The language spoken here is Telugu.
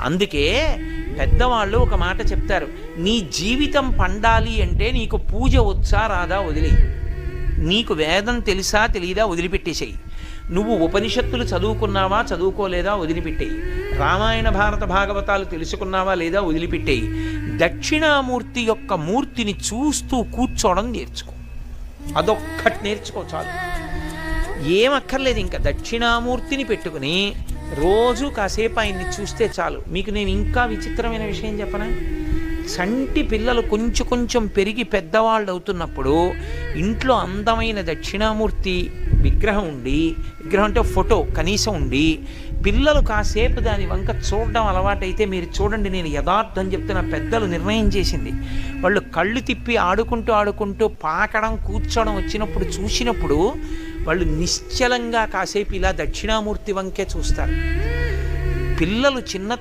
అందుకే పెద్దవాళ్ళు ఒక మాట చెప్తారు, నీ జీవితం పండాలి అంటే నీకు పూజ వచ్చా రాదా వదిలి, నీకు వేదం తెలుసా తెలియదా వదిలిపెట్టేసేయి, నువ్వు ఉపనిషత్తులు చదువుకున్నావా చదువుకోలేదా వదిలిపెట్టేయి, రామాయణ భారత భాగవతాలు తెలుసుకున్నావా లేదా వదిలిపెట్టేయి, దక్షిణామూర్తి యొక్క మూర్తిని చూస్తూ కూర్చోవడం నేర్చుకో, అదొక్కటి నేర్చుకో చాలు. ఏమక్కర్లేదు, ఇంకా దక్షిణామూర్తిని పెట్టుకుని రోజు కాసేపు ఆయన్ని చూస్తే చాలు. మీకు నేను ఇంకా విచిత్రమైన విషయం చెప్పనా, చంటి పిల్లలు కొంచెం కొంచెం పెరిగి పెద్దవాళ్ళు అవుతున్నప్పుడు ఇంట్లో అందమైన దక్షిణామూర్తి విగ్రహం ఉండి, విగ్రహం అంటే ఫోటో కనీసం ఉండి, పిల్లలు కాసేపు దాని వంక చూడడం అలవాటైతే మీరు చూడండి, నేను యథార్థం చెప్తున్న, పెద్దలు నిర్ణయం చేసింది, వాళ్ళు కళ్ళు తిప్పి ఆడుకుంటూ ఆడుకుంటూ పాకడం కూర్చోవడం వచ్చినప్పుడు చూసినప్పుడు వాళ్ళు నిశ్చలంగా కాసేపు ఇలా దక్షిణామూర్తి వంకే చూస్తారు. పిల్లలు చిన్న